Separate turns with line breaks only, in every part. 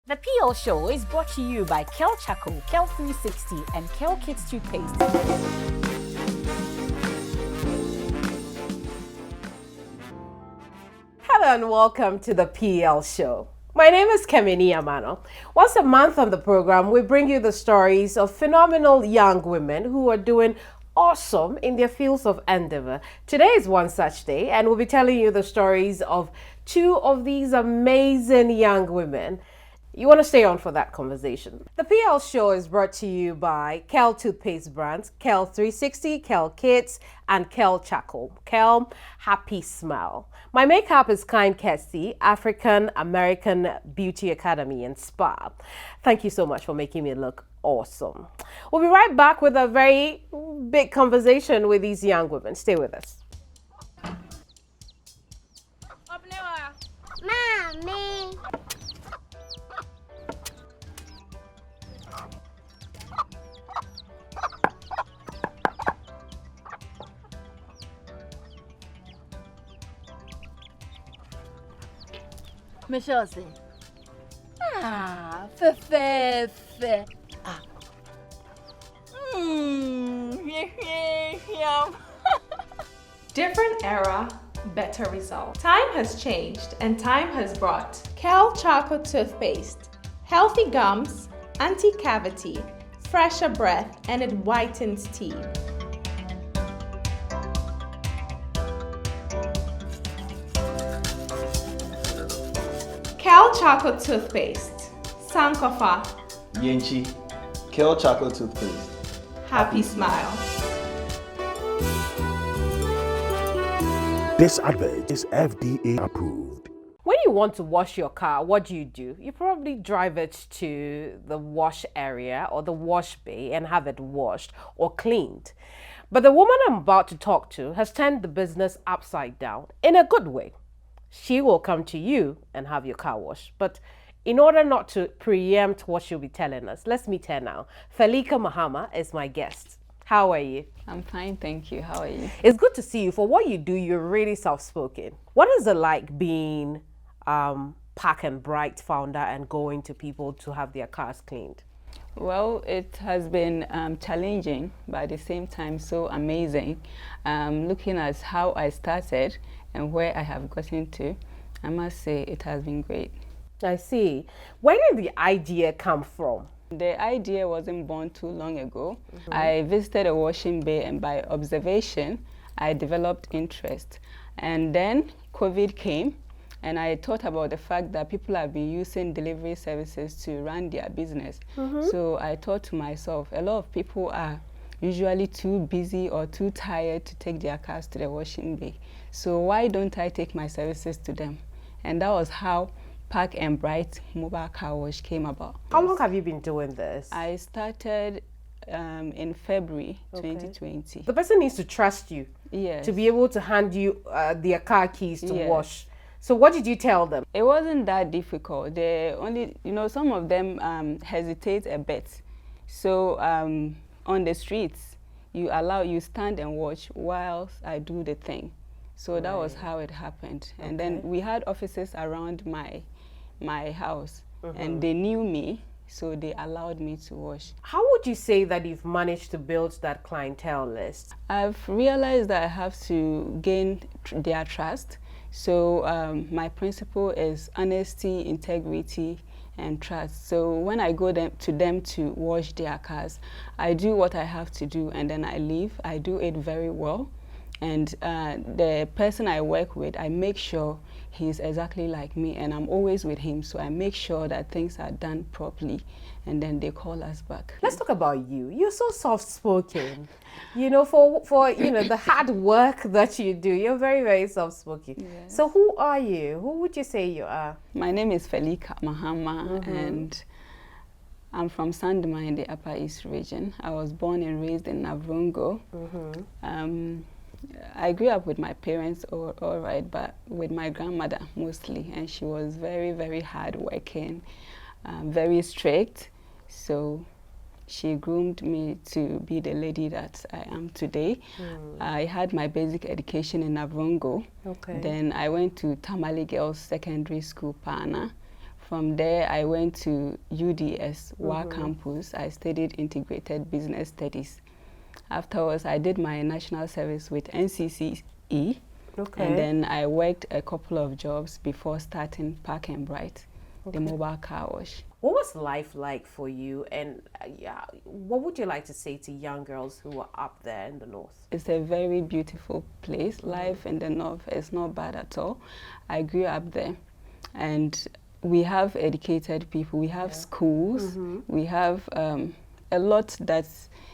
The PL Show is brought to you by Kel Chaco, Kel 360, and Kel Kids Toothpaste.
Hello and welcome to the PL Show. My name is Keminni Amanor. Once a month on the program, we bring you the stories of phenomenal young women who are doing awesome in their fields of endeavor. Today is one such day, and we'll be telling you the stories of two of these amazing young women. You want to stay on for that conversation. The PL Show is brought to you by Kel Toothpaste brands, Kel 360, Kel Kids, and Kel Chaco. Kel Happy Smile. My makeup is Kind Kessie, African American Beauty Academy and Spa. Thank you so much for making me look awesome. We'll be right back with a very big conversation with these young women. Stay with us.
Mommy.
Michelle say, fe. Yum.
Different era, better result. Time has changed and time has brought Kel Chaco toothpaste, healthy gums, anti-cavity, fresher breath, and it whitens teeth. Kel Chaco toothpaste, Sankofa,
Yenchi, Kel Chaco toothpaste.
Happy smile.
This advert is FDA approved.
When you want to wash your car, what do? You probably drive it to the wash area or the wash bay and have it washed or cleaned. But the woman I'm about to talk to has turned the business upside down in a good way. She will come to you and have your car washed. But in order not to preempt what she'll be telling us, let's meet her now. Felika Mahama is my guest. How are you?
I'm fine, thank you. How are you?
It's good to see you. For what you do, you're really soft-spoken. What is it like being Pack and Bright founder and going to people to have their cars cleaned?
Well, it has been challenging, but at the same time so amazing. Looking at how I started and where I have gotten to, I must say it has been great.
I see. Where did the idea come from?
The idea wasn't born too long ago. I visited a washing bay and by observation, I developed interest. And then COVID came and I thought about the fact that people have been using delivery services to run their business. So I thought to myself, a lot of people are usually too busy or too tired to take their cars to the washing bay. So why don't I take my services to them? And that was how Park and Bright Mobile Car Wash came about.
How long have you been doing this?
I started in February 2020.
The person needs to trust you to be able to hand you their car keys to wash. So what did you tell them?
It wasn't that difficult. They only, some of them hesitate a bit. So on the streets, you stand and watch whilst I do the thing. So that was how it happened. And then we had offices around my house and they knew me, so they allowed me to wash.
How would you say that you've managed to build that clientele list?
I've realized that I have to gain their trust. So my principle is honesty, integrity, and trust. So when I go to them to wash their cars, I do what I have to do and then I leave. I do it very well. And the person I work with, I make sure he's exactly like me and I'm always with him. So I make sure that things are done properly and then they call us back.
Let's talk about you. You're so soft-spoken. For the hard work that you do, you're very, very soft-spoken.
Yes.
So who are you? Who would you say you are?
My name is Felika Mahama and I'm from Sandema in the Upper East region. I was born and raised in Navrongo. I grew up with my parents, all right, but with my grandmother mostly, and she was very, very hardworking, very strict. So she groomed me to be the lady that I am today. I had my basic education in Navrongo. Then I went to Tamale Girls Secondary School, Pana. From there, I went to UDS, WA campus. I studied integrated business studies. Afterwards, I did my national service with NCCE.
Okay.
And then I worked a couple of jobs before starting Park and Bright, the mobile car wash.
What was life like for you, and what would you like to say to young girls who are up there in the north?
It's a very beautiful place. Life in the north is not bad at all. I grew up there, and we have educated people, we have schools, we have a lot that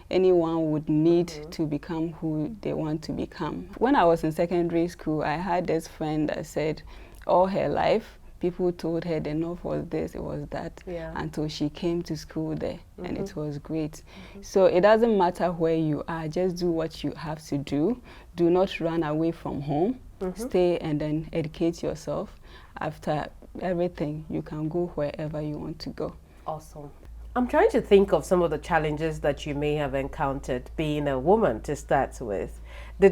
anyone would need to become who they want to become. When I was in secondary school, I had this friend that said all her life, people told her the north was this, it was that, until she came to school there, and it was great. So it doesn't matter where you are, just do what you have to do. Do not run away from home. Stay and then educate yourself. After everything, you can go wherever you want to go.
Awesome. I'm trying to think of some of the challenges that you may have encountered being a woman to start with.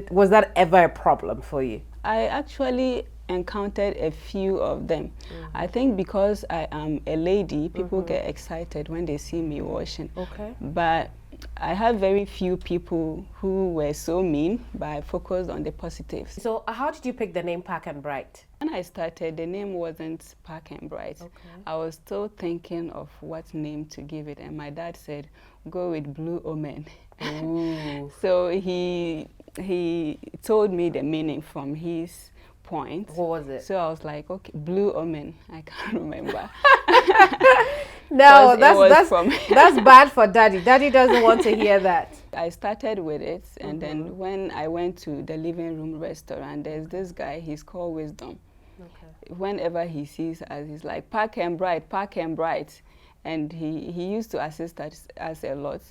Was that ever a problem for you?
I actually encountered a few of them. I think because I am a lady, people get excited when they see me washing.
Okay.
But I have very few people who were so mean, but I focused on the positives.
So how did you pick the name Park and Bright?
When I started, the name wasn't Park and Bright. I was still thinking of what name to give it, and my dad said, go with Blue Omen. So he told me the meaning from his point.
What was it?
So I was like, okay, Blue Omen. I can't remember.
No, that's bad for Daddy. Daddy doesn't want to hear that.
I started with it, and then when I went to the living room restaurant, there's this guy, he's called Wisdom. Whenever he sees us, he's like, Park and Bright, Park and Bright. And he used to assist us a lot.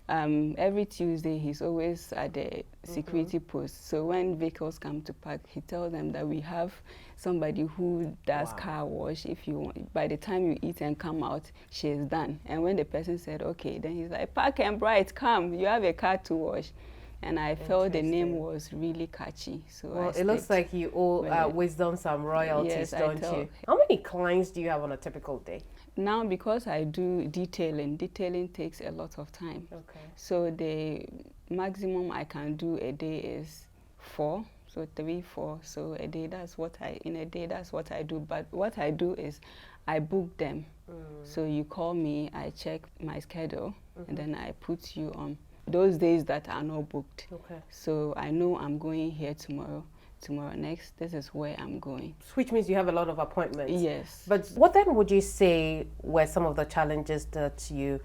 Every Tuesday, he's always at the security post. So when vehicles come to park, he tells them that we have somebody who does car wash. If you want, by the time you eat and come out, she is done. And when the person said, okay, then he's like, Park and Bright, come, you have a car to wash. And I felt the name was really catchy. So
well, it looks like you owe Wisdom some royalties, don't you? How many clients do you have on a typical day?
Now, because I do detailing takes a lot of time. So the maximum I can do a day is 4, so 3, 4. So a day, in a day, that's what I do. But what I do is I book them. So you call me, I check my schedule, and then I put you on those days that are not booked. So I know I'm going here tomorrow next, this is where I'm going.
Which means you have a lot of appointments.
Yes.
But what then would you say were some of the challenges that you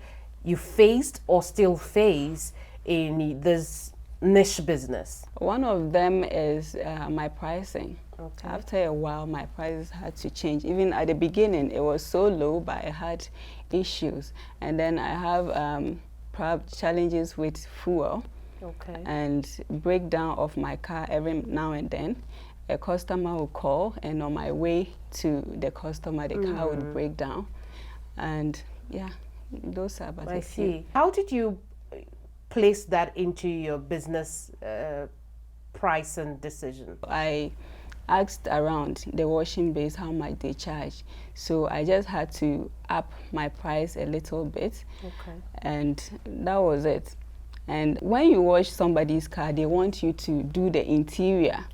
faced or still face in this niche business?
One of them is my pricing. After a while, my prices had to change. Even at the beginning, it was so low, but I had issues. And then I have challenges with fuel. And breakdown of my car every now and then. A customer will call, and on my way to the customer, the car would break down. And yeah, those are about
I see. How did you place that into your business price and decision?
I asked around the washing base how much they charge. So I just had to up my price a little bit. And that was it. And when you wash somebody's car, they want you to do the interior.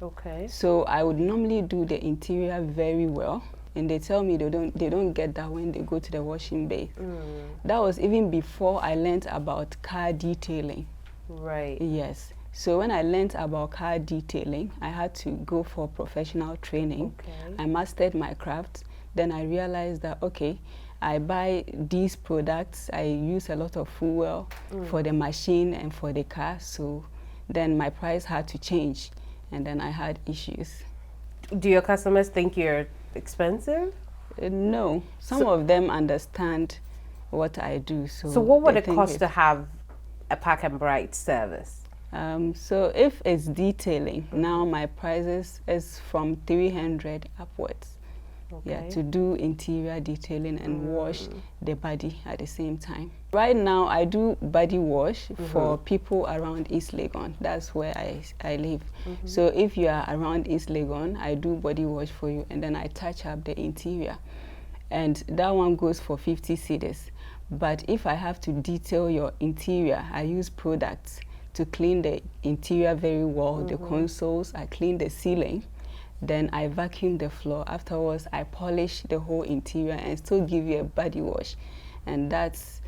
So I would normally do the interior very well, and they tell me they don't get that when they go to the washing bay. That was even before I learned about car detailing. Yes. So when I learned about car detailing, I had to go for professional training. I mastered my craft. Then I realized that, okay, I buy these products, I use a lot of fuel for the machine and for the car, so then my price had to change, and then I had issues.
Do your customers think you're expensive?
No, some of them understand what I do. So
what would it cost to have a Park and Bright service?
So if it's detailing, now my prices is from 300 upwards. To do interior detailing and wash the body at the same time. Right now, I do body wash for people around East Legon. That's where I live. So if you are around East Legon, I do body wash for you, and then I touch up the interior. and that one goes for 50 cedis. But if I have to detail your interior, I use products to clean the interior very well, the consoles, I clean the ceiling, then I vacuum the floor. Afterwards, I polish the whole interior and still give you a body wash. And that's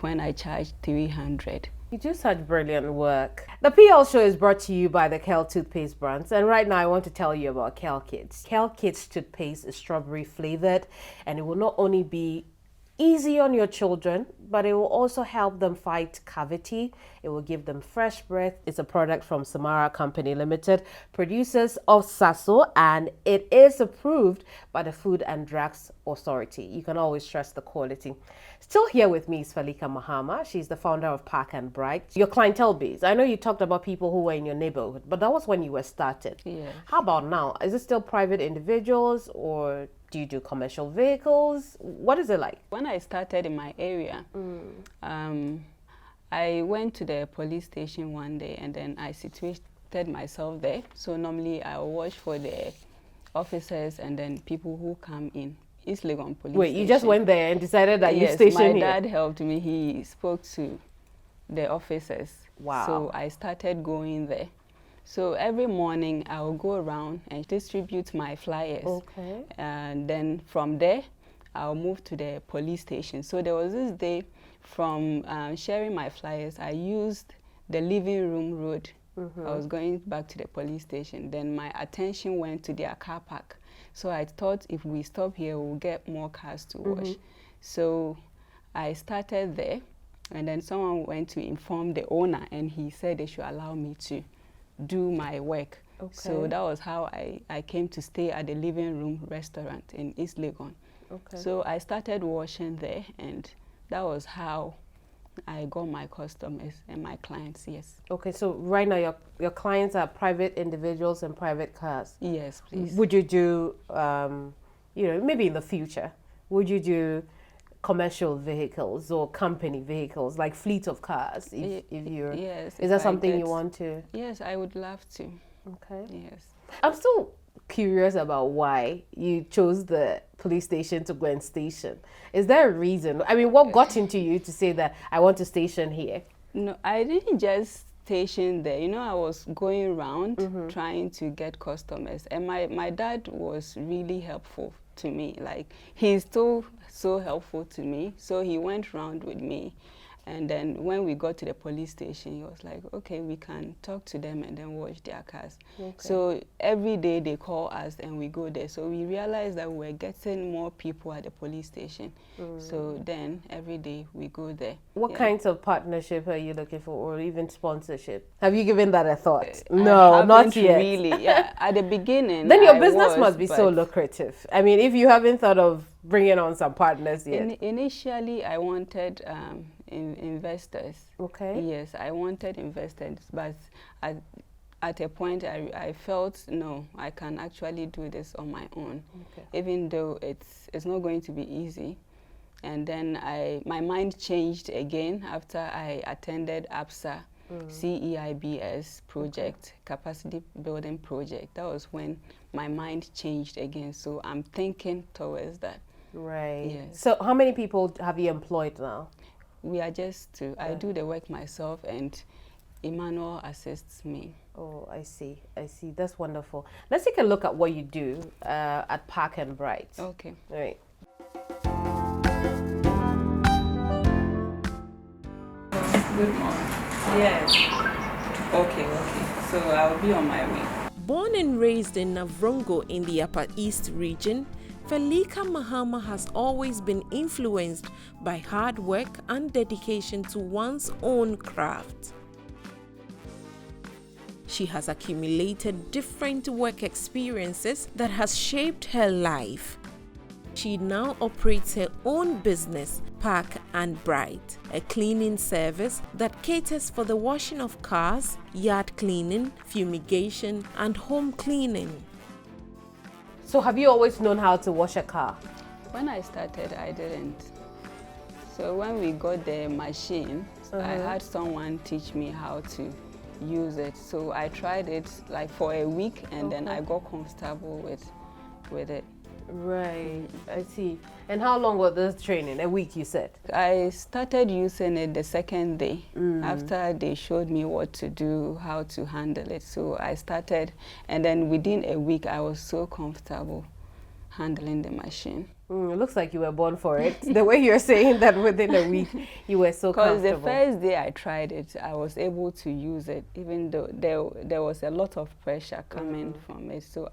when I charge 300.
You do such brilliant work. The PL show is brought to you by the Kel toothpaste brands, and right now I want to tell you about Kel Kids. Kel Kids toothpaste is strawberry flavored, and it will not only be easy on your children, but it will also help them fight cavity. It will give them fresh breath. It's a product from Samara Company Limited, producers of Sasso, and it is approved by the Food and Drugs Authority. You can always trust the quality. Still here with me is Felika Mahama. She's the founder of Park and Bright. Your clientele base. I know you talked about people who were in your neighborhood, but that was when you were started.
Yeah.
How about now? Is it still private individuals, or do you do commercial vehicles? What is it like?
When I started in my area, I went to the police station one day and then I situated myself there. So normally I watch for the officers and then people who come in. East Legon Police
Wait,
Station.
you just went there and decided that you
Yes,
stationed
my
here?
dad helped me. He spoke to the officers.
Wow.
So I started going there. So every morning I will go around and distribute my flyers.
Okay.
And then from there, I'll move to the police station. So there was this day from sharing my flyers, I used the living room road. I was going back to the police station. Then my attention went to their car park. So I thought if we stop here, we'll get more cars to wash. So I started there, and then someone went to inform the owner, and he said they should allow me to do my work.
Okay.
So that was how I came to stay at the living room restaurant in East Legon.
Okay.
So I started washing there, and that was how I got my customers and my clients, yes.
Okay, so right now your clients are private individuals and private cars.
Yes, please.
Would you do, maybe in the future, would you do commercial vehicles or company vehicles, like fleet of cars? If you're,
yes.
is that something you want to?
Yes, I would love to.
Okay.
Yes.
I'm still curious about why you chose the police station to go and station. Is there a reason? I mean, what got into you to say that I want to station here?
No, I didn't just station there. You know, I was going around trying to get customers, and my dad was really helpful to me. Like, he's still so helpful to me. So he went around with me. And then when we got to the police station, he was like, okay, we can talk to them and then wash their cars. Okay. So every day they call us and we go there. So we realized that we were getting more people at the police station. So then every day we go there.
What kinds of partnership are you looking for, or even sponsorship? Have you given that a thought?
I
No, not yet.
Really, yeah. At the beginning,
Then your
I
business
was,
must be so lucrative. I mean, if you haven't thought of bringing on some partners yet.
Initially, I wanted investors.
Okay.
Yes, I wanted investors, but at a point I felt, no, I can actually do this on my own, even though it's not going to be easy. And then my mind changed again after I attended APSA CEIBS project, capacity building project. That was when my mind changed again. So I'm thinking towards that.
Right.
Yes.
So how many people have you employed now?
We are just two. I do the work myself, and Amanor assists me.
Oh, I see. I see. That's wonderful. Let's take a look at what you do at Park and Bright.
Okay.
All right.
Good morning. Yes. Okay. So I'll be on my way.
Born and raised in Navrongo in the Upper East region, Felika Mahama has always been influenced by hard work and dedication to one's own craft. She has accumulated different work experiences that has shaped her life. She now operates her own business, Park and Bright, a cleaning service that caters for the washing of cars, yard cleaning, fumigation, and home cleaning.
So have you always known how to wash a car?
When I started, I didn't. So when we got the machine, I had someone teach me how to use it. So I tried it like for a week, and then I got comfortable with it.
Right, I see. And how long was this training? A week, you said?
I started using it the second day after they showed me what to do, how to handle it. So I started, and then within a week, I was so comfortable handling the machine.
It looks like you were born for it. The way you're saying that within a week, you were so comfortable.
Because the first day I tried it, I was able to use it, even though there was a lot of pressure coming from it. So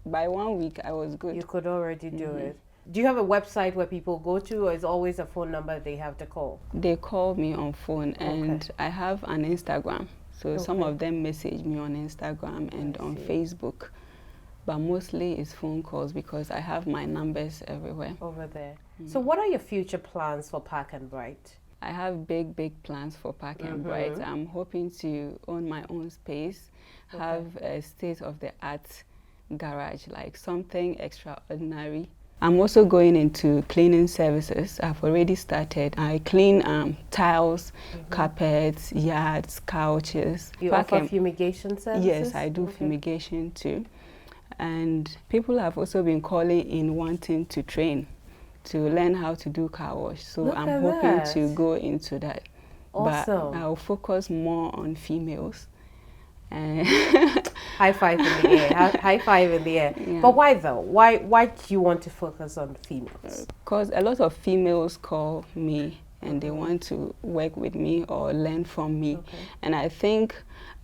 by 1 week, I was good.
You could already do it. Do you have a website where people go to, or is always a phone number they have to call?
They call me on phone, and I have an Instagram. So some of them message me on Instagram and on Facebook. But mostly it's phone calls because I have my numbers everywhere.
Over there. So what are your future plans for Park and Bright?
I have big plans for Park and Bright. I'm hoping to own my own space, have a state-of-the-art garage, like something extraordinary. I'm also going into cleaning services. I've already started. I clean tiles, carpets, yards, couches.
You offer fumigation services?
Yes, I do fumigation too. And people have also been calling in wanting to train, to learn how to do car wash. So I'm hoping to go into that.
Awesome.
But I'll focus more on females.
High five in the air. High five in the air. Yeah. But why though? Why do you want to focus on females?
Because a lot of females call me and they want to work with me or learn from me. And I think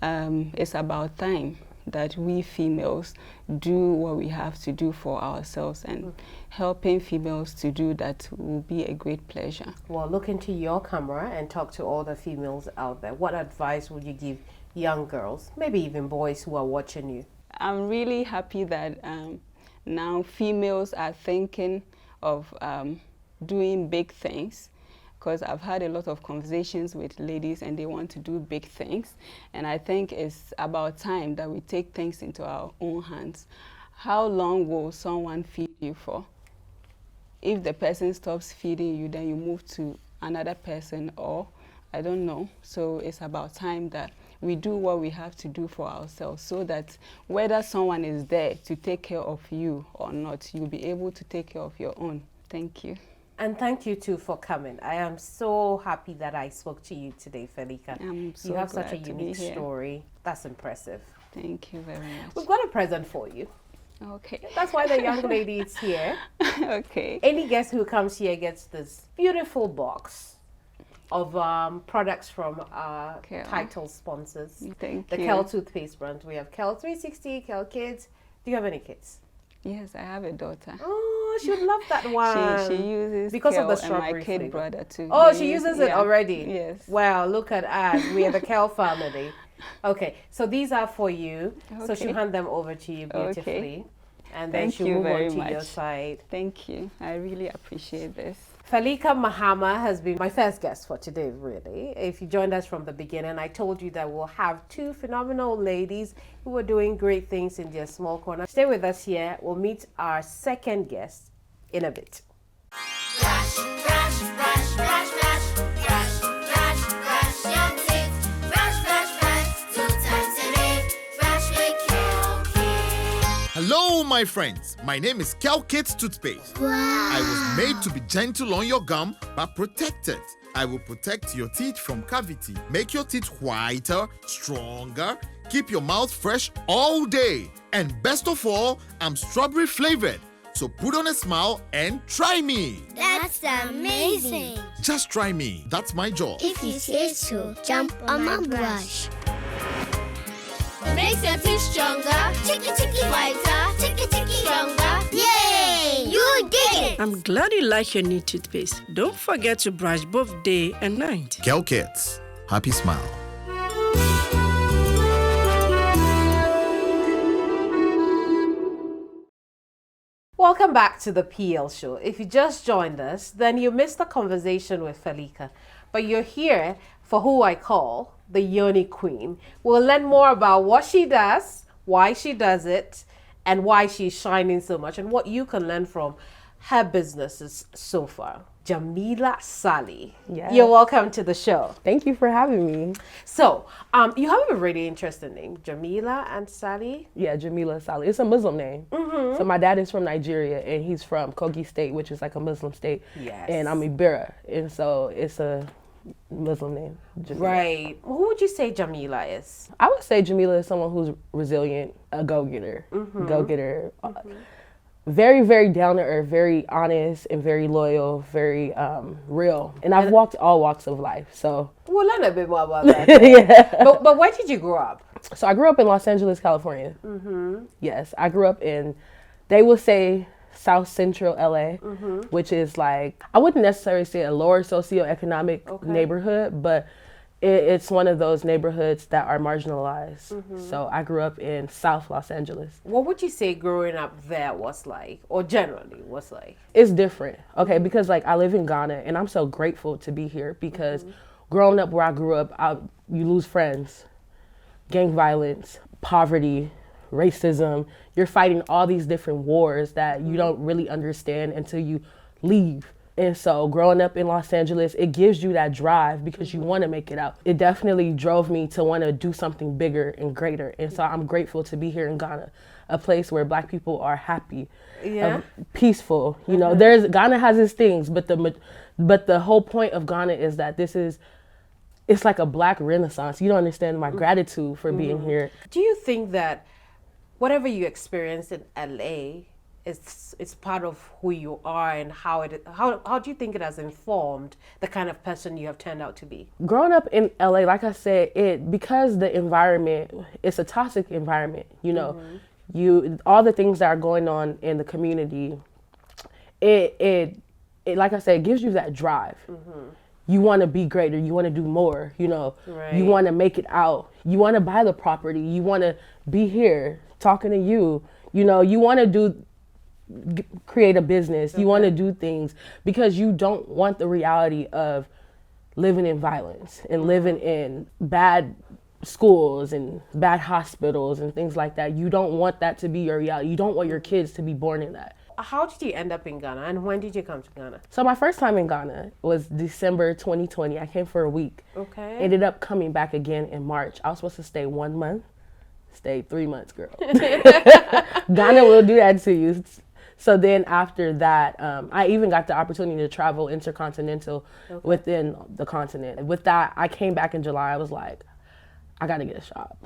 it's about time that we females do what we have to do for ourselves, and helping females to do that will be a great pleasure.
Well, look into your camera and talk to all the females out there. What advice would you give young girls, maybe even boys who are watching you?
I'm really happy that now females are thinking of doing big things, because I've had a lot of conversations with ladies and they want to do big things. And I think it's about time that we take things into our own hands. How long will someone feed you for? If the person stops feeding you, then you move to another person, or I don't know. So it's about time that we do what we have to do for ourselves, so that whether someone is there to take care of you or not, you'll be able to take care of your own. Thank you.
And thank you too for coming. I am so happy that I spoke to you today, Felika.
I'm so
you have
glad
such a
to
unique
be here.
story. That's impressive.
Thank you very much.
We've got a present for you.
Okay.
That's why the young lady is here.
Okay.
Any guest who comes here gets this beautiful box of products from our title sponsors.
Thank
the
you.
Kel toothpaste brand. We have Kel 360, Kel Kids. Do you have any kids?
Yes, I have a daughter.
Oh, she would love that one.
She uses
because
Kel,
of the strawberry
and my kid
flavor.
brother too.
Oh, she uses it already?
Yes.
Wow, look at us. We are the Kel family. Okay, so these are for you. So she'll hand them over to you beautifully. Okay. And then she'll move on to your side.
Thank you. I really appreciate this.
Felika Mahama has been my first guest for today, really. If you joined us from the beginning, I told you that we'll have two phenomenal ladies who are doing great things in their small corner. Stay with us here. We'll meet our second guest in a bit.
Brush, brush, brush, brush, brush, brush, brush, brush your teeth. Brush, brush, brush, 2 times a day. Brush with Kel Kids.
Hello, my friends. My name is Kel Kids Toothpaste.
Wow.
I was made to be gentle on your gum, but protected. I will protect your teeth from cavity, make your teeth whiter, stronger, keep your mouth fresh all day. And best of all, I'm strawberry flavored. So put on a smile and try me.
That's amazing.
Just try me. That's my job.
If you say so, jump on my brush. Makes your teeth stronger, chicky chicky whiter, chicky chicky stronger. Yay! You did it!
I'm glad you like your new toothpaste. Don't forget to brush both day and night.
Kel Kids. Happy smile.
Welcome back to the PL show. If you just joined us, then you missed the conversation with Felika. But you're here for who I call the Yoni Queen. We'll learn more about what she does, why she does it, and why she's shining so much, and what you can learn from her businesses so far. Jamila Salih.
Yes.
You're welcome to the show.
Thank you for having me.
So, you have a really interesting name, Jamila and Salih.
Yeah, Jamila Salih. It's a Muslim name. So my dad is from Nigeria, and he's from Kogi State, which is like a Muslim state.
Yes.
And I'm Ibira, and so it's a Muslim name. Jamila.
Right. Who would you say Jamila is?
I would say Jamila is someone who's resilient, a go-getter. Go-getter. Very, very down to earth, very honest, and very loyal, very real. And I've walked all walks of life, so.
We'll learn a bit more about that.
Yeah.
But where did you grow up?
So I grew up in Los Angeles, California. Yes, I grew up in, they would say South Central LA, which is like, I wouldn't necessarily say a lower socioeconomic neighborhood, but it's one of those neighborhoods that are marginalized. So I grew up in South Los Angeles.
What would you say growing up there was like, or generally was like?
It's different, okay, because like I live in Ghana, and I'm so grateful to be here because growing up where I grew up, you lose friends, gang violence, poverty, racism. You're fighting all these different wars that you don't really understand until you leave. And so growing up in Los Angeles, it gives you that drive because you want to make it out. It definitely drove me to want to do something bigger and greater. And so I'm grateful to be here in Ghana, a place where Black people are happy, peaceful. You know, Ghana has its things, but the whole point of Ghana is that it's like a Black renaissance. You don't understand my gratitude for being here.
Do you think that whatever you experienced in LA, it's part of who you are, and how do you think it has informed the kind of person you have turned out to be?
Growing up in LA, like I said, because the environment, it's a toxic environment, you know, all the things that are going on in the community, it like I said, it gives you that drive. You want to be greater, you want to do more, you know, you want to make it out, you want to buy the property, you want to be here talking to you, you know, you want to create a business, you want to do things because you don't want the reality of living in violence and living in bad schools and bad hospitals and things like that. You don't want that to be your reality. You don't want your kids to be born in that.
How did you end up in Ghana, and when did you come to Ghana?
So my first time in Ghana was December 2020. I came for a week.
Okay.
Ended up coming back again in March. I was supposed to stay 1 month. Stayed 3 months, girl. Ghana will do that to you. So then after that, I even got the opportunity to travel intercontinental within the continent. With that, I came back in July. I was like, I gotta get a shop.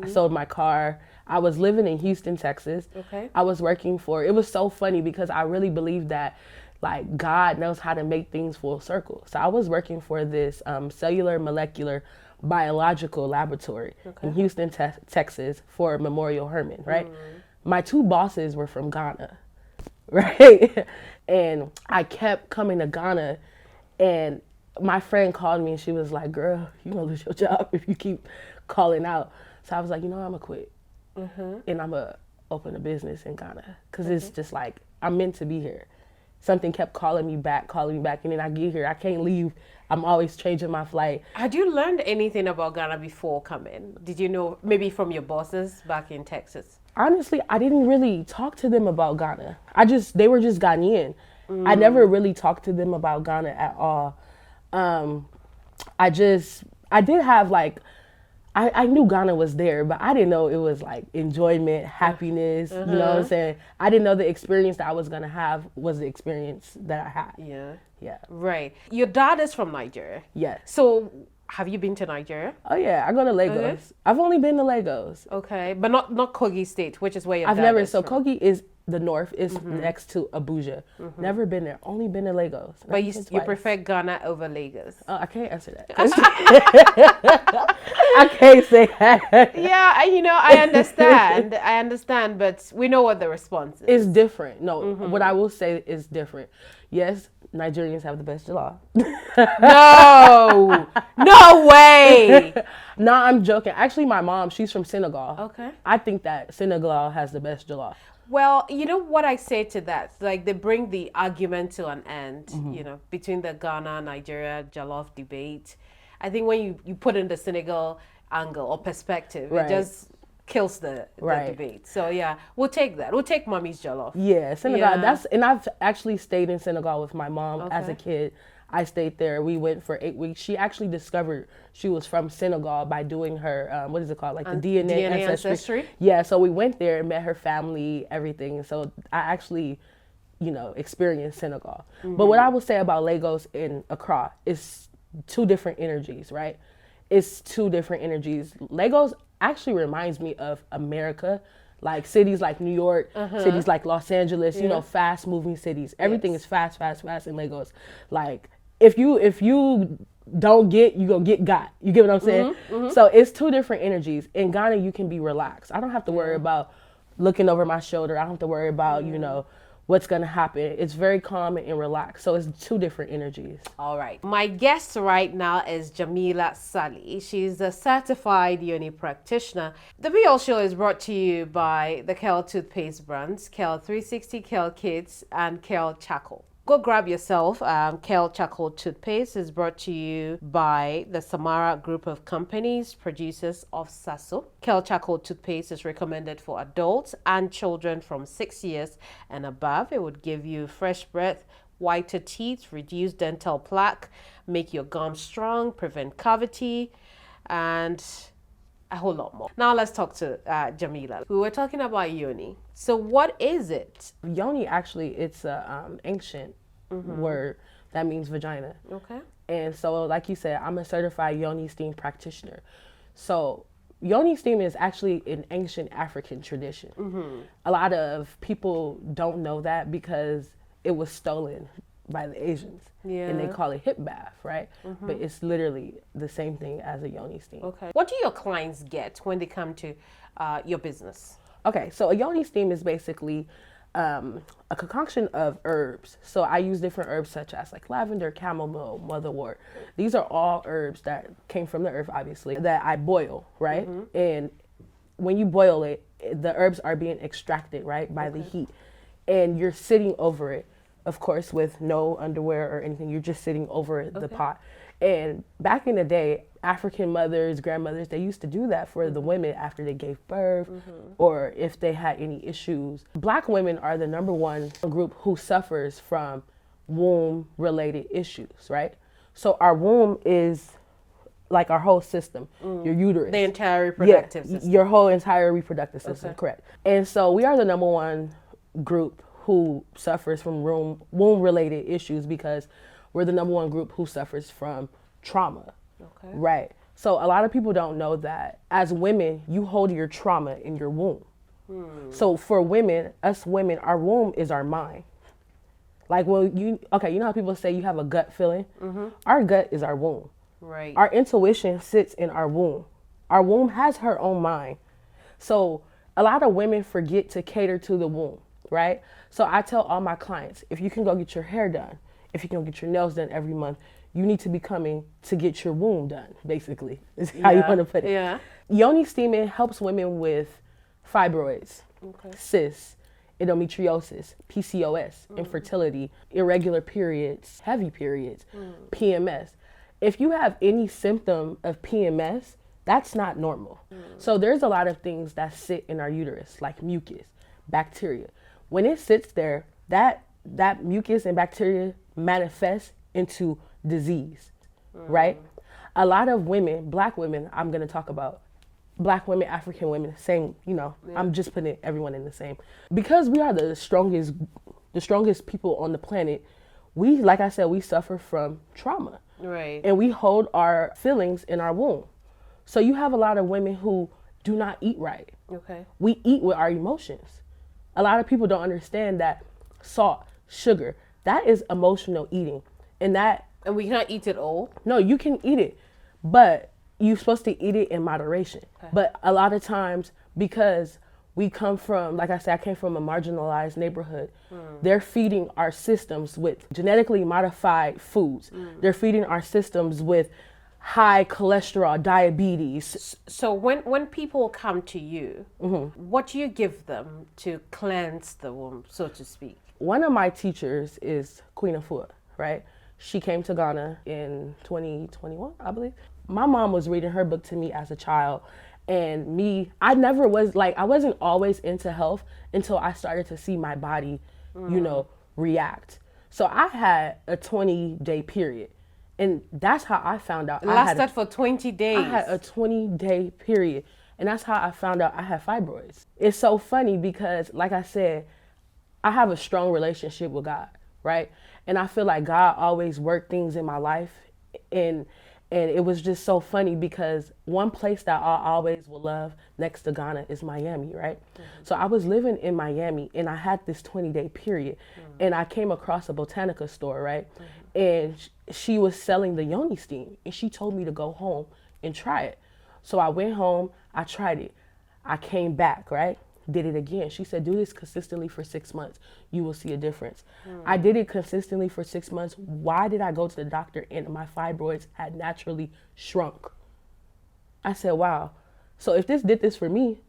I sold my car. I was living in Houston, Texas. I was working it was so funny because I really believe that like God knows how to make things full circle. So I was working for this cellular molecular biological laboratory in Houston, Texas for Memorial Hermann, right? My two bosses were from Ghana. Right? And I kept coming to Ghana, and my friend called me and she was like, girl, you're gonna lose your job if you keep calling out. So I was like, you know, I'm gonna quit. And I'm gonna open a business in Ghana. Cause it's just like, I'm meant to be here. Something kept calling me back. And then I get here, I can't leave. I'm always changing my flight.
Had you learned anything about Ghana before coming? Did you know maybe from your bosses back in Texas?
Honestly, I didn't really talk to them about Ghana. They were just Ghanaian. I never really talked to them about Ghana at all. I did have like, I knew Ghana was there, but I didn't know it was like enjoyment, happiness, you know what I'm saying? I didn't know the experience that I was gonna have was the experience that I had. Yeah.
Right. Your dad is from Nigeria.
Yes.
So have you been to Nigeria?
Oh yeah, I go to Lagos. I've only been to Lagos.
Okay, but not Kogi State, which is where your
I've
dad
never,
is
so
from.
Kogi is the north, is next to Abuja. Never been there, only been to Lagos.
But you prefer Ghana over Lagos?
Oh, I can't answer that. I can't say that.
Yeah, I understand, but we know what the response is.
It's different. No, what I will say is different. Yes, Nigerians have the best jollof.
No way.
No, I'm joking. Actually, my mom, she's from Senegal.
Okay.
I think that Senegal has the best jollof.
Well, you know what I say to that? Like, they bring the argument to an end, between the Ghana, Nigeria, jollof debate. I think when you put in the Senegal angle or perspective,
right.
kills the debate. So yeah, we'll take that. We'll take mommy's jollof.
Yeah, Senegal.
Yeah.
And I've actually stayed in Senegal with my mom as a
Okay.
kid. I stayed there. We went for 8 weeks. She actually discovered she was from Senegal by doing her, what is it called? Like the DNA ancestry. Yeah, so we went there and met her family, everything. So I actually, experienced Senegal. But what I will say about Lagos and Accra is two different energies, right? It's two different energies. Lagos actually reminds me of America, like cities like New York, cities like Los Angeles, fast moving cities. Everything is fast in Lagos. Like if you don't get, you gonna get got. You get what I'm saying? So it's two different energies. In Ghana, you can be relaxed. I don't have to worry about looking over my shoulder. I don't have to worry about, what's gonna happen. It's very calm and relaxed. So it's two different energies.
All right. My guest right now is Jamila Salih. She's a certified Yoni practitioner. The PL show is brought to you by the Kel toothpaste brands, Kel 360, Kel Kids, and Kel Charcoal. Go grab yourself Kel Charcoal toothpaste. Is brought to you by the Samara Group of Companies, producers of Sasso. Kel Charcoal toothpaste is recommended for adults and children from 6 years and above. It would give you fresh breath, whiter teeth, reduce dental plaque, make your gums strong, prevent cavity, and a whole lot more. Now let's talk to Jamila. We were talking about Yoni. So what is it?
Yoni, actually, it's a ancient word that means vagina.
Okay.
And so, like you said, I'm a certified Yoni steam practitioner. So Yoni steam is actually an ancient African tradition. A lot of people don't know that because it was stolen by the Asians. And they call it hip bath, right? But it's literally the same thing as a Yoni steam.
Okay. What do your clients get when they come to your business?
Okay, so a Yoni steam is basically a concoction of herbs. So I use different herbs such as like lavender, chamomile, motherwort. These are all herbs that came from the earth, obviously, that I boil, right? And when you boil it, the herbs are being extracted, right, by the heat. And you're sitting over it, of course, with no underwear or anything. You're just sitting over the pot. And back in the day, African mothers, grandmothers, they used to do that for the women after they gave birth or if they had any issues. Black women are the number one group who suffers from womb-related issues, right? So our womb is like our whole system, your uterus.
The entire reproductive system.
Your whole entire reproductive system, correct. And so we are the number one group who suffers from womb-related issues because we're the number one group who suffers from trauma, right? So a lot of people don't know that as women, you hold your trauma in your womb. So for women, us women, our womb is our mind. Like when you know how people say you have a gut feeling? Our gut is our womb.
Right.
Our intuition sits in our womb. Our womb has her own mind. So a lot of women forget to cater to the womb, right? So I tell all my clients, if you can go get your hair done, if you can go get your nails done every month, you need to be coming to get your womb done, basically, is how you want to put it.
Yeah.
Yoni steaming helps women with fibroids, cysts, endometriosis, PCOS, infertility, irregular periods, heavy periods, PMS. If you have any symptom of PMS, that's not normal. So there's a lot of things that sit in our uterus, like mucus, bacteria. When it sits there, that mucus and bacteria manifests into disease, right? A lot of women, black women, I'm going to talk about black women, African women, same, I'm just putting everyone in the same. Because we are the strongest people on the planet, we, like I said, we suffer from trauma.
Right.
And we hold our feelings in our womb. So you have a lot of women who do not eat right.
Okay.
We eat with our emotions. A lot of people don't understand that salt, sugar, that is emotional eating. And
we cannot eat it all?
No, you can eat it, but you're supposed to eat it in moderation. Okay. But a lot of times, because we come from, like I said, I came from a marginalized neighborhood. They're feeding our systems with genetically modified foods. They're feeding our systems with high cholesterol, diabetes.
So when people come to you, what do you give them to cleanse the womb, so to speak?
One of my teachers is Queen Afua, right? She came to Ghana in 2021, I believe. My mom was reading her book to me as a child, And me, I never was like, I wasn't always into health until I started to see my body, you know, react. So I had a 20-day period. And that's how I found out.
It lasted for 20 days.
I had a 20-day period. And that's how I found out I had fibroids. It's so funny because, like I said, I have a strong relationship with God, right? And I feel like God always worked things in my life. And it was just so funny because one place that I always will love next to Ghana is Miami, right? So I was living in Miami and I had this 20-day period and I came across a Botanica store, right? And she was selling the yoni steam and she told me to go home and try it. So I went home, I tried it. I came back, right? Did it again. She said, do this consistently for 6 months. You will see a difference. I did it consistently for 6 months. Why did I go to the doctor and my fibroids had naturally shrunk? I said, wow. So if this did this for me,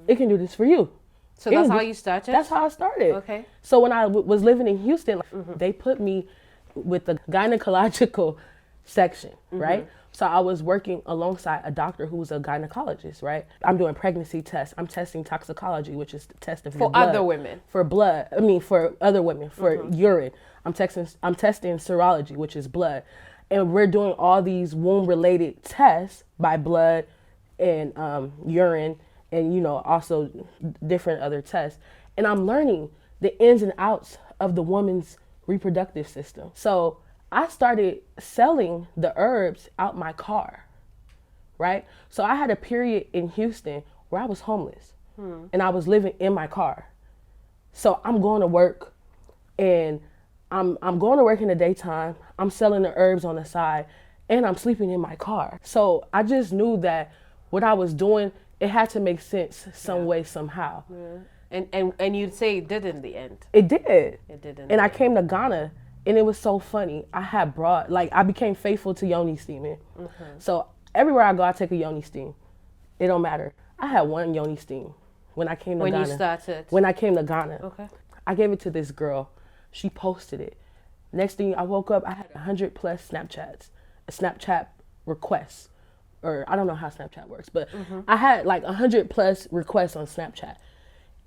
it can do this for you.
So that's how you started?
That's how I started.
Okay.
So when I was living in Houston, they put me with the gynecological section, right? So I was working alongside a doctor who was a gynecologist, right? I'm doing pregnancy tests. I'm testing toxicology, which is the test of your blood.
For other women?
For blood. I mean, for other women, for urine. I'm testing serology, which is blood. And we're doing all these womb-related tests by blood and urine and, you know, also different other tests. And I'm learning the ins and outs of the woman's reproductive system. So I started selling the herbs out my car, right? So I had a period in Houston where I was homeless and I was living in my car. So I'm going to work and I'm going to work in the daytime. I'm selling the herbs on the side and I'm sleeping in my car. So I just knew that what I was doing, it had to make sense some way, somehow.
And you'd say it did in the end.
It did.
It did in
And I came to Ghana. And it was so funny. I became faithful to yoni steaming. So everywhere I go, I take a yoni steam. It don't matter. I had one yoni steam when I came to Ghana.
When you started?
When I came to Ghana.
Okay.
I gave it to this girl. She posted it. Next thing I woke up, I had 100 plus Snapchat requests. Or I don't know how Snapchat works, but I had like 100 plus requests on Snapchat.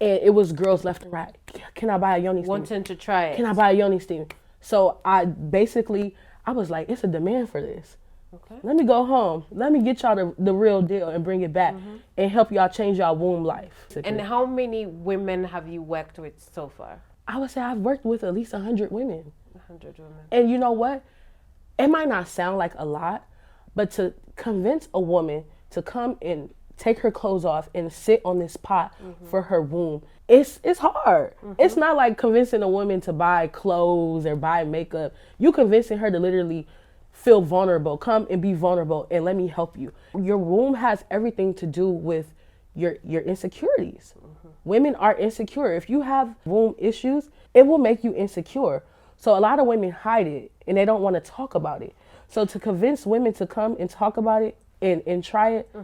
And it was girls left and right. Can I buy a yoni steam?
Wanting to try it.
Can I buy a yoni steam? So I was like, it's a demand for this. Okay. Let me go home. Let me get y'all the real deal and bring it back and help y'all change y'all womb life.
And how many women have you worked with so far?
I would say I've worked with at least 100 women.
100 women.
And you know what? It might not sound like a lot, but to convince a woman to come and take her clothes off and sit on this pot for her womb, it's hard. It's not like convincing a woman to buy clothes or buy makeup. You convincing her to literally feel vulnerable. Come and be vulnerable and let me help you. Your womb has everything to do with your insecurities. Women are insecure. If you have womb issues, it will make you insecure. So a lot of women hide it and they don't want to talk about it. So to convince women to come and talk about it and try it,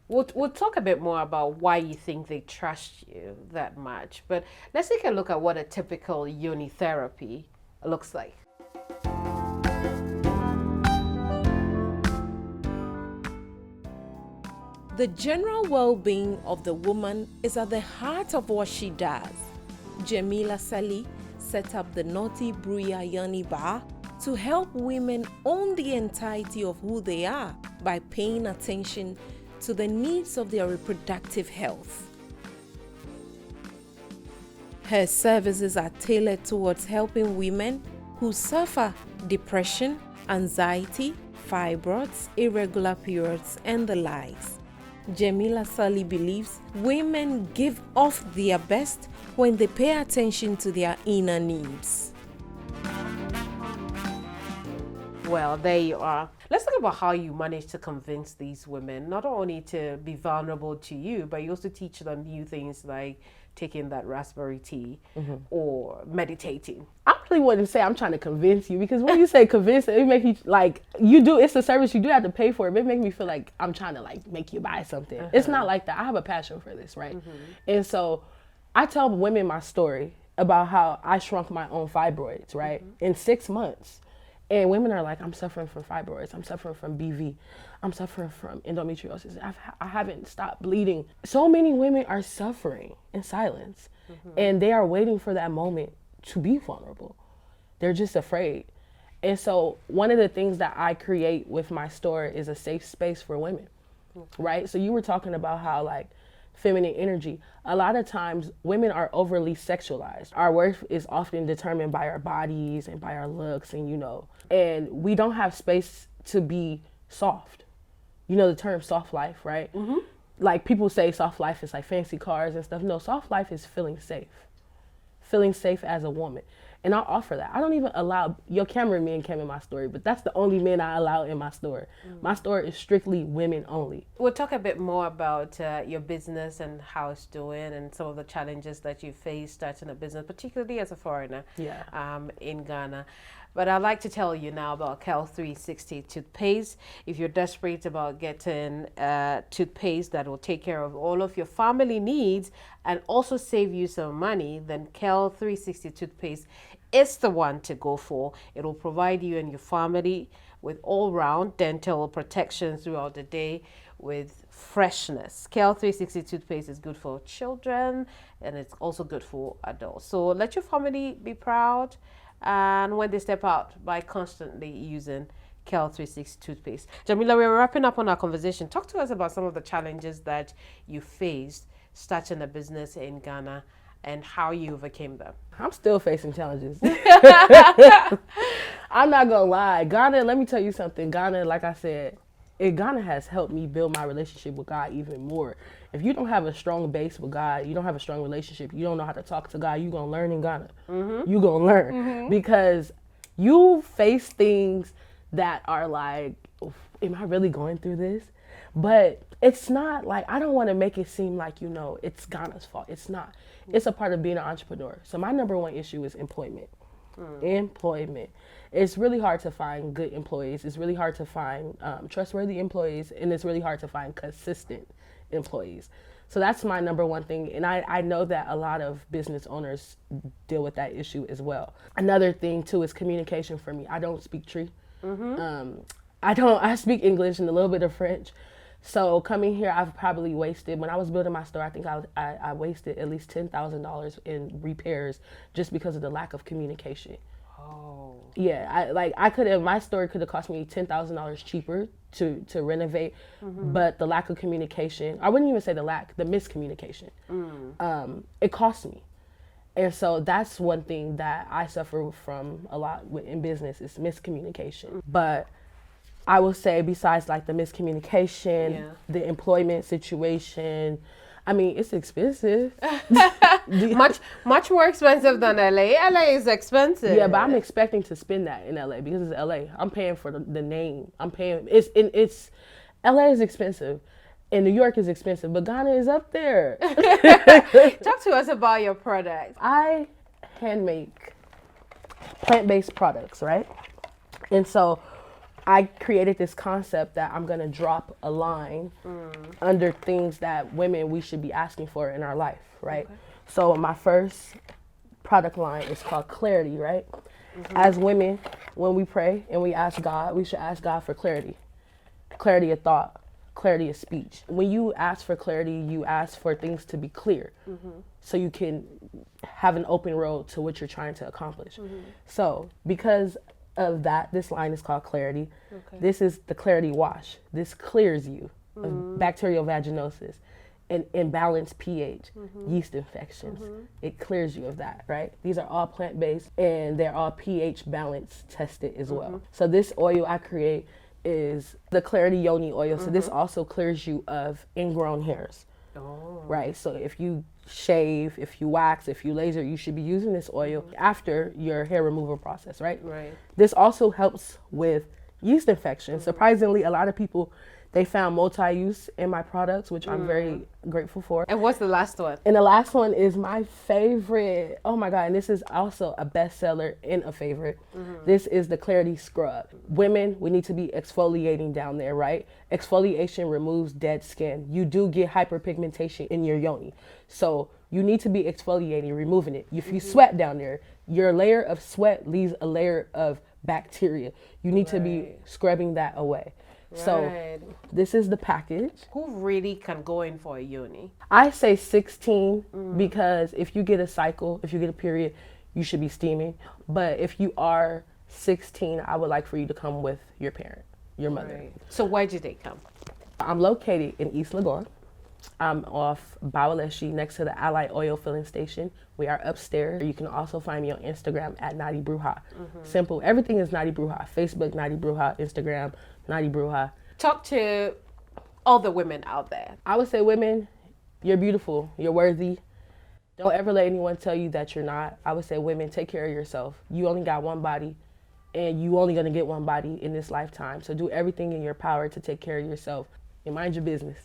We'll talk a bit more about why you think they trust you that much. But let's take a look at what a typical yoni therapy looks like.
The general well-being of the woman is at the heart of what she does. Jamila Salih set up the NautiBruja Yoni Bar to help women own the entirety of who they are by paying attention to the needs of their reproductive health. Her services are tailored towards helping women who suffer depression, anxiety, fibroids, irregular periods, and the likes. Jamila Salih believes women give off their best when they pay attention to their inner needs.
Well, there you are. Let's talk about how you manage to convince these women not only to be vulnerable to you, but you also teach them new things like taking that raspberry tea or meditating.
I really wouldn't say I'm trying to convince you, because when you say convince, it makes you like, it's a service you do have to pay for. It makes me feel like I'm trying to like make you buy something. It's not like that. I have a passion for this, right? And so I tell women my story about how I shrunk my own fibroids, right? In 6 months. And women are like, I'm suffering from fibroids, I'm suffering from BV, I'm suffering from endometriosis, I haven't stopped bleeding. So many women are suffering in silence, and they are waiting for that moment to be vulnerable. They're just afraid. And so one of the things that I create with my store is a safe space for women, right? So you were talking about how like feminine energy, a lot of times women are overly sexualized. Our worth is often determined by our bodies and by our looks, and and we don't have space to be soft. You know the term soft life, right? Like people say soft life is like fancy cars and stuff. No, soft life is feeling safe as a woman. And I offer that. I don't even allow, your cameraman came in my store, but that's the only men I allow in my store. My store is strictly women only.
We'll talk a bit more about your business and how it's doing and some of the challenges that you face starting a business, particularly as a foreigner in Ghana. But I'd like to tell you now about Kel 360 toothpaste. If you're desperate about getting toothpaste that will take care of all of your family needs and also save you some money, then Kel 360 toothpaste is the one to go for. It will provide you and your family with all-round dental protection throughout the day with freshness. Kel 360 toothpaste is good for children and it's also good for adults. So let your family be proud, and when they step out, by constantly using Kel 360 toothpaste. Jamila, we're wrapping up on our conversation. Talk to us about some of the challenges that you faced starting a business in Ghana and how you overcame them.
I'm still facing challenges. I'm not gonna lie. Ghana, let me tell you something. Ghana, like I said, Ghana has helped me build my relationship with God even more. If you don't have a strong base with God, you don't have a strong relationship, you don't know how to talk to God, you're going to learn in Ghana. You're going to learn because you face things that are like, am I really going through this? But it's not like, I don't want to make it seem like, it's Ghana's fault. It's not. It's a part of being an entrepreneur. So my number one issue is employment. Employment. It's really hard to find good employees. It's really hard to find trustworthy employees, and it's really hard to find consistent employees. So that's my number one thing, and I know that a lot of business owners deal with that issue as well. Another thing too is communication for me. I don't speak Tree. I speak English and a little bit of French. So coming here, I've probably wasted, when I was building my store, I think I wasted at least $10,000 in repairs just because of the lack of communication. Oh. Yeah, my store could have cost me $10,000 cheaper to renovate, but the lack of communication, I wouldn't even say the miscommunication, it cost me. And so that's one thing that I suffer from a lot in business is miscommunication. But I will say besides like the miscommunication, the employment situation, I mean, it's expensive. much more expensive than LA. LA is expensive. Yeah, but I'm expecting to spend that in LA because it's LA. I'm paying for the name. I'm paying. It's LA is expensive, and New York is expensive, but Ghana is up there.
Talk to us about your products.
I hand make plant-based products, right? And so I created this concept that I'm gonna drop a line under things that we should be asking for in our life, right? Okay. So my first product line is called Clarity, right? As women, when we pray and we ask God, we should ask God for clarity. Clarity of thought, clarity of speech. When you ask for clarity, you ask for things to be clear so you can have an open road to what you're trying to accomplish. So because of that, this line is called Clarity. Okay. This is the Clarity Wash. This clears you of bacterial vaginosis, an imbalanced pH, yeast infections. It clears you of that, right? These are all plant-based and they're all pH balance tested as well. So this oil I create is the Clarity Yoni oil. So this also clears you of ingrown hairs, right? So if you shave, if you wax, if you laser, you should be using this oil after your hair removal process, right? This also helps with yeast infections. Surprisingly, a lot of people, they found multi-use in my products, which I'm very grateful for.
And what's the last one?
And the last one is my favorite. Oh my God, and this is also a bestseller and a favorite. This is the Clarity Scrub. Women, we need to be exfoliating down there, right? Exfoliation removes dead skin. You do get hyperpigmentation in your yoni. So you need to be exfoliating, removing it. If you sweat down there, your layer of sweat leaves a layer of bacteria. You need to be scrubbing that away. So this is the package.
Who really can go in for a yoni?
I say 16 because if you get a cycle, if you get a period, you should be steaming. But if you are 16, I would like for you to come with your parent, your mother.
So where did they come?
I'm located in East Legon. I'm off Bawaleshi next to the Allied Oil Filling Station. We are upstairs. You can also find me on Instagram at NautiBruja. Simple. Everything is NautiBruja. Facebook, NautiBruja. Instagram, NautiBruja.
Talk to all the women out there.
I would say, women, you're beautiful. You're worthy. Don't ever let anyone tell you that you're not. I would say, women, take care of yourself. You only got one body, and you only going to get one body in this lifetime. So do everything in your power to take care of yourself and mind your business.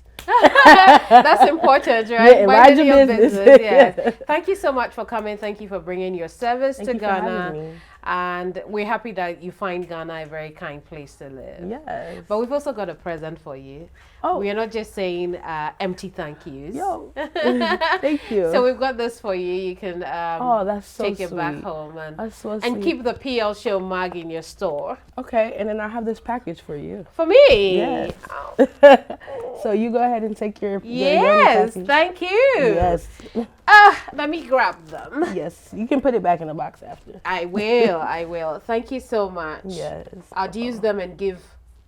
That's important, right?
Yeah, mind your business.
Yes. Thank you so much for coming. Thank you for bringing your service to Ghana. And we're happy that you find Ghana a very kind place to live.
Yes.
But we've also got a present for you.
Oh.
We are not just saying empty thank yous.
Yo. Thank you.
So we've got this for you. You can
that's so
take it back
sweet.
home
That's so
and
sweet.
keep the PL Show mug in your store.
Okay, and then I have this package for you.
For me?
Yes. So you go ahead and take your
Yes, thank you.
Yes.
Let me grab them.
Yes, you can put it back in the box after.
I will. Thank you so much.
Yes.
I'll use them and give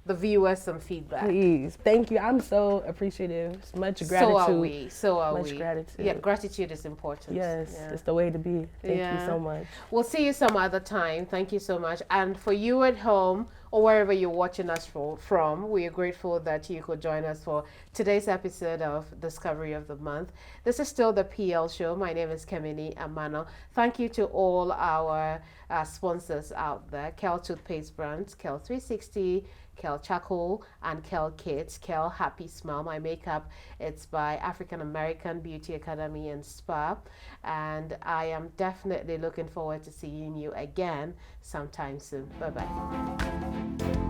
the viewers some feedback.
Please. Thank you. I'm so appreciative. Much gratitude.
So are we.
Much gratitude.
Yeah, gratitude is important.
Yes, it's the way to be. Thank you so much.
We'll see you some other time. Thank you so much. And for you at home or wherever you're watching us from, we are grateful that you could join us for today's episode of Discovery of the Month. This is still the PL Show. My name is Keminni Amanor. Thank you to all our sponsors out there. Kel Toothpaste Brands, Kel 360, Kel Charcoal, and Kel Kits. Kel Happy Smile. My makeup, it's by African American Beauty Academy and Spa. And I am definitely looking forward to seeing you again sometime soon. Bye-bye.